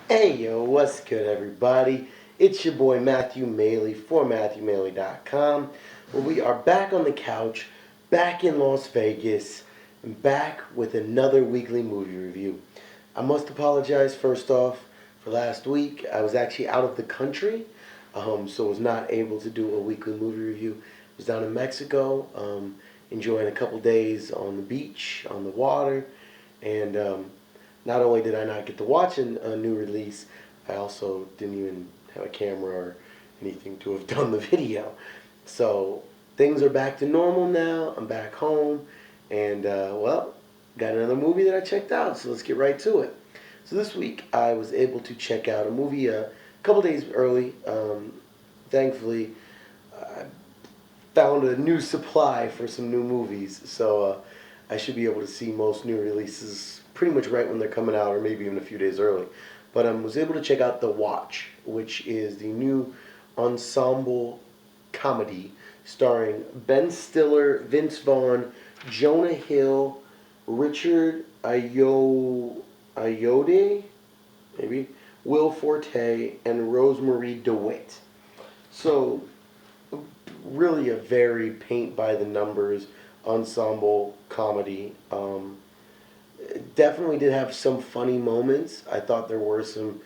Hey yo, what's good everybody? It's your boy Matthew Maley for MatthewMaley.com, where we are back on the couch, back in Las Vegas, and back with another weekly movie review. I must apologize first off for last week. I was actually out of the country, so was not able to do a weekly movie review. I was down in Mexico, enjoying a couple days on the beach, on the water, and not only did I not get to watch a new release, I also didn't even have a camera or anything to have done the video. So things are back to normal now. I'm back home, and well, got another movie that I checked out. So let's get right to it. So this week I was able to check out a movie a couple days early. Thankfully, I found a new supply for some new movies, so I should be able to see most new releases pretty much right when they're coming out, or maybe even a few days early. But I was able to check out The Watch, which is the new ensemble comedy starring Ben Stiller, Vince Vaughn, Jonah Hill, Richard Ayoade, maybe, Will Forte, and Rosemary DeWitt. So really a very paint by the numbers ensemble comedy. Definitely did have some funny moments. I thought there were some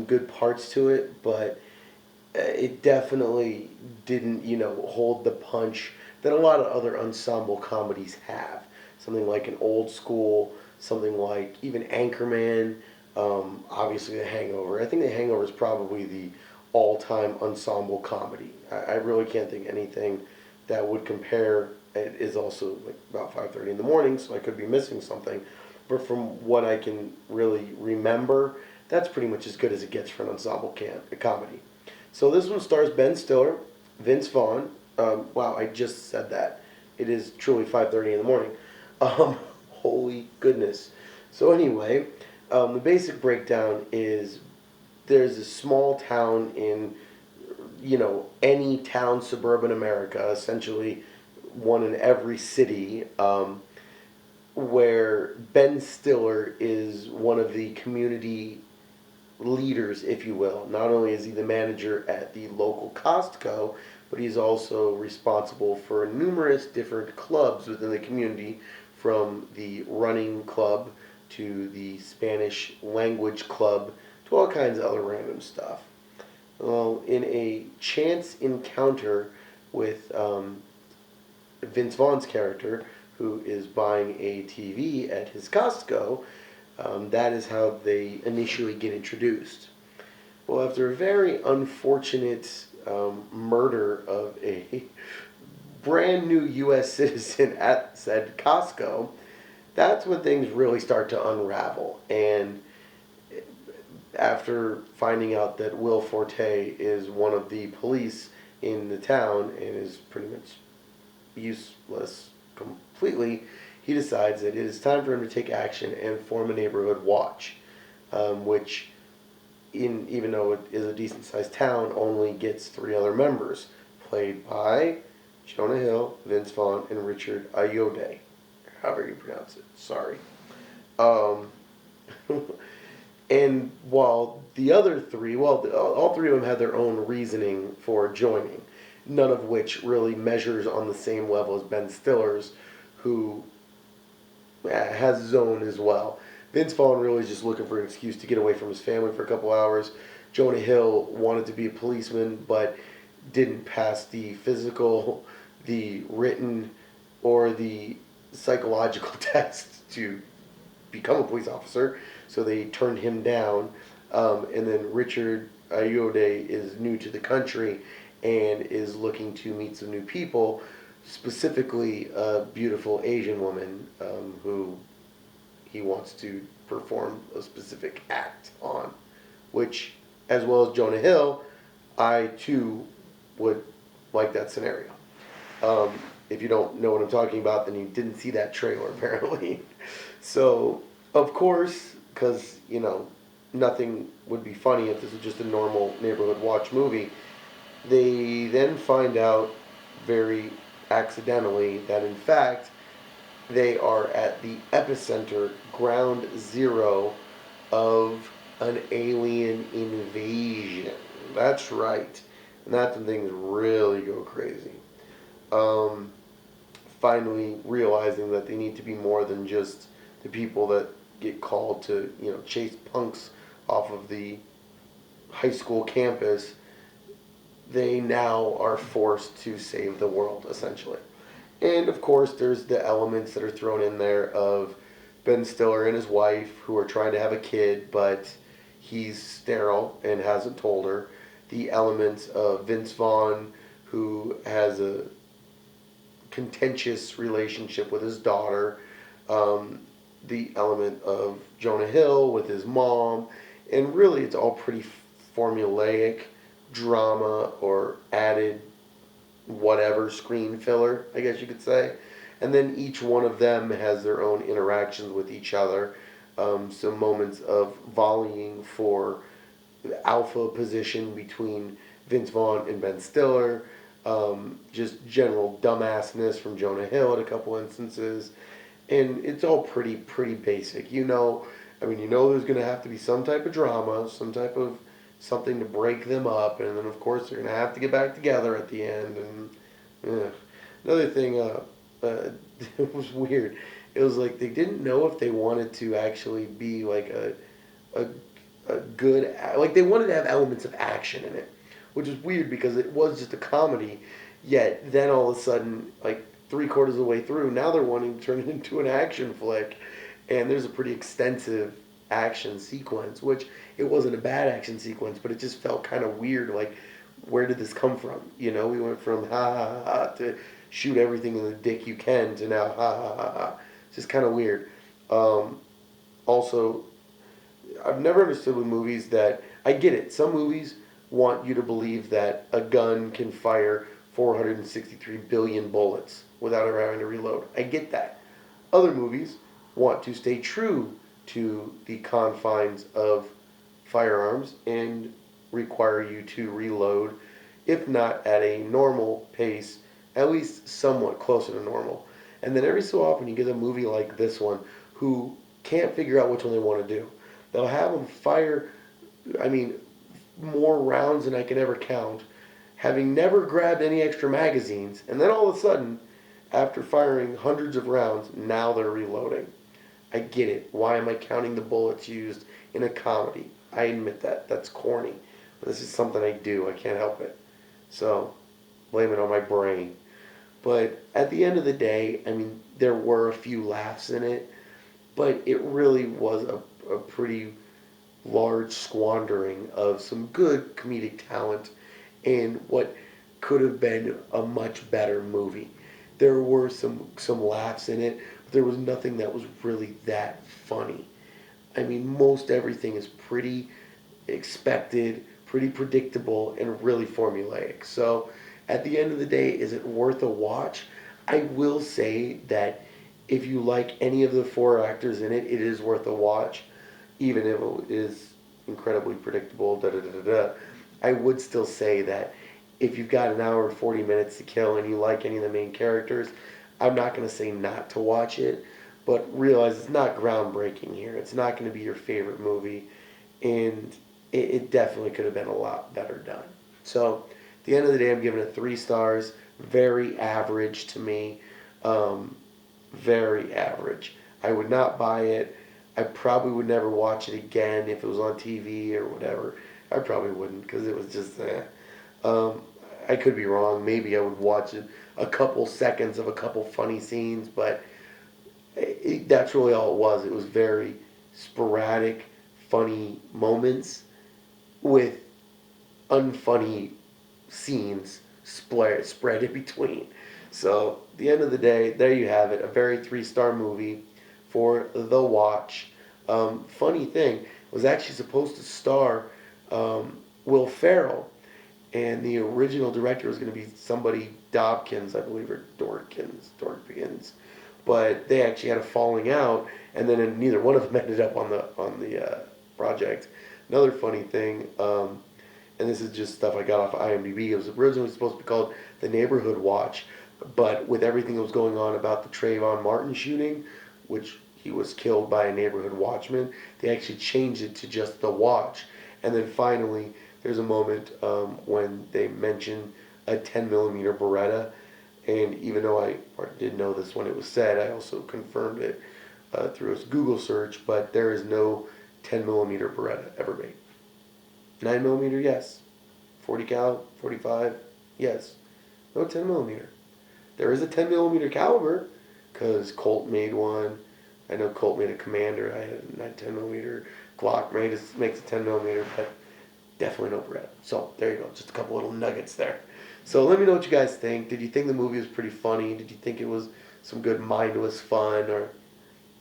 good parts to it, but it definitely didn't hold the punch that a lot of other ensemble comedies have. Something like an Old School, something like even Anchorman, obviously The Hangover. I think The Hangover is probably the all-time ensemble comedy. I really can't think anything that would compare. It is also like about 5:30 in the morning, so I could be missing something. But from what I can really remember, that's pretty much as good as it gets for an ensemble comedy. So this one stars Ben Stiller, Vince Vaughn. Wow, I just said that. It is truly 5:30 in the morning. Um, Holy goodness. So anyway, the basic breakdown is there's a small town in any town, suburban America, essentially one in every city, where Ben Stiller is one of the community leaders, if you will. Not only is he the manager at the local Costco, but he's also responsible for numerous different clubs within the community, from the running club to the Spanish language club to all kinds of other random stuff. Well, in a chance encounter with Vince Vaughn's character, who is buying a TV at his Costco, that is how they initially get introduced. Well, after a very unfortunate murder of a brand new U.S. citizen at said Costco, that's when things really start to unravel. And after finding out that Will Forte is one of the police in the town and is pretty much useless completely, he decides that it is time for him to take action and form a neighborhood watch, which, even though it is a decent sized town, only gets three other members, played by Jonah Hill, Vince Vaughn, and Richard Ayoade. However you pronounce it. Sorry. Um, and while the other three, well, all three of them had their own reasoning for joining, none of which really measures on the same level as Ben Stiller's, who has his own as well. Vince Vaughn really is just looking for an excuse to get away from his family for a couple hours. Jonah Hill wanted to be a policeman, but didn't pass the physical, the written, or the psychological test to become a police officer, so they turned him down. And then Richard Ayoade is new to the country and is looking to meet some new people, specifically a beautiful Asian woman, who he wants to perform a specific act on, which, as well as Jonah Hill, I too would like that scenario. If you don't know what I'm talking about, then you didn't see that trailer apparently. So, of course, because nothing would be funny if this was just a normal neighborhood watch movie, they then find out very accidentally that in fact they are at the epicenter, ground zero of An alien invasion. That's right. And that's when things really go crazy. Um, Finally realizing that they need to be more than just the people that get called to, chase punks off of the high school campus. They now are forced to save the world, essentially. And of course, there's the elements that are thrown in there of Ben Stiller and his wife who are trying to have a kid, but he's sterile and hasn't told her. The elements of Vince Vaughn, who has a contentious relationship with his daughter. Um, the element of Jonah Hill with his mom. And really, it's all pretty formulaic drama or added whatever screen filler, I guess you could say. And then each one of them has their own interactions with each other. Some moments of volleying for the alpha position between Vince Vaughn and Ben Stiller. Just general dumbassness from Jonah Hill at a couple instances. And it's all pretty basic. There's going to have to be some type of drama, some type of something to break them up, and then of course they're going to have to get back together at the end. And another thing, it was weird. It was like they didn't know if they wanted to actually be like a good, like they wanted to have elements of action in it, which is weird because it was just a comedy. Yet then all of a sudden, like 3/4 of the way through, now they're wanting to turn it into an action flick, and there's a pretty extensive action sequence, which it wasn't a bad action sequence, but it just felt kind of weird. Like, where did this come from? We went from ha ha ha ha to shoot everything in the dick you can to now ha ha ha ha. It's just kind of weird. Also, I've never understood with movies that I get it. Some movies want you to believe that a gun can fire 463 billion bullets without ever having to reload. I get that. Other movies want to stay true to the confines of firearms and require you to reload, if not at a normal pace, at least somewhat closer to normal. And then every so often you get a movie like this one who can't figure out which one they want to do. They'll have them fire, I mean, more rounds than I can ever count, having never grabbed any extra magazines, and then all of a sudden, after firing hundreds of rounds, now they're reloading. I get it. Why am I counting the bullets used in a comedy? I admit that. That's corny. But this is something I do. I can't help it. So, blame it on my brain. But at the end of the day, there were a few laughs in it, but it really was a pretty large squandering of some good comedic talent and what could have been a much better movie. There were some laughs in it, but there was nothing that was really that funny. Most everything is pretty expected, pretty predictable, and really formulaic. So, at the end of the day, is it worth a watch? I will say that if you like any of the four actors in it, it is worth a watch, even if it is incredibly predictable. Da da da da da. I would still say that if you've got an hour and 40 minutes to kill and you like any of the main characters, I'm not going to say not to watch it, but realize it's not groundbreaking here. It's not going to be your favorite movie, and it definitely could have been a lot better done. So, at the end of the day, I'm giving it 3 stars. Very average to me. Very average. I would not buy it. I probably would never watch it again if it was on TV or whatever. I probably wouldn't because it was just I could be wrong. Maybe I would watch it a couple seconds of a couple funny scenes, but that's really all it was. It was very sporadic, funny moments with unfunny scenes spread in between. So, at the end of the day, there you have it. A very 3-star movie for the watch. Funny thing, it was actually supposed to star Will Ferrell, and the original director was going to be somebody Dobkins, I believe, or Dorkins, but they actually had a falling out, and then neither one of them ended up on the project. Another funny thing, and this is just stuff I got off of IMDb. It was originally supposed to be called The Neighborhood Watch, but with everything that was going on about the Trayvon Martin shooting, which he was killed by a neighborhood watchman. They actually changed it to just The Watch. And then finally, there's a moment when they mention a 10 millimeter Beretta. And even though I did know this when it was said, I also confirmed it through a Google search, but there is no 10 millimeter Beretta ever made. 9 millimeter, yes. 40 cal, 45, yes. No 10 millimeter. There is a 10 millimeter caliber because Colt made one. I know Colt made a Commander. I had a 10 millimeter. Glock makes a 10 millimeter, but definitely no Beretta. So there you go. Just a couple little nuggets there. So let me know what you guys think. Did you think the movie was pretty funny? Did you think it was some good mindless fun? Or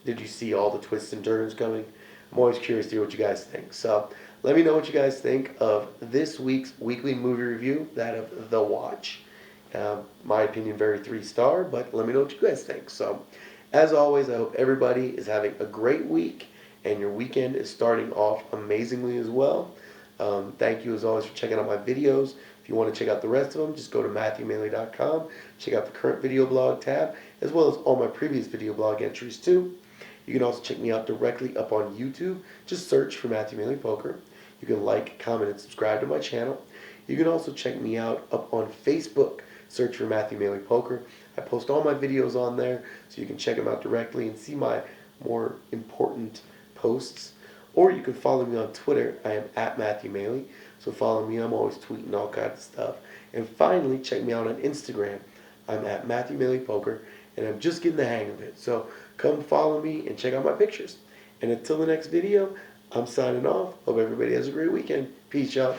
did you see all the twists and turns coming? I'm always curious to hear what you guys think. So let me know what you guys think of this week's weekly movie review, that of The Watch. My opinion, very 3-star, but let me know what you guys think. So as always, I hope everybody is having a great week and your weekend is starting off amazingly as well. Thank you as always for checking out my videos. If you want to check out the rest of them, just go to MatthewMaley.com. Check out the current video blog tab, as well as all my previous video blog entries too. You can also check me out directly up on YouTube. Just search for Matthew Maley Poker. You can like, comment, and subscribe to my channel. You can also check me out up on Facebook. Search for Matthew Maley Poker. I post all my videos on there, so you can check them out directly and see my more important posts. Or you can follow me on Twitter. I am at Matthew Maley. So follow me. I'm always tweeting all kinds of stuff. And finally, check me out on Instagram. I'm at Matthew Maley Poker, and I'm just getting the hang of it. So come follow me and check out my pictures. And until the next video, I'm signing off. Hope everybody has a great weekend. Peace, y'all.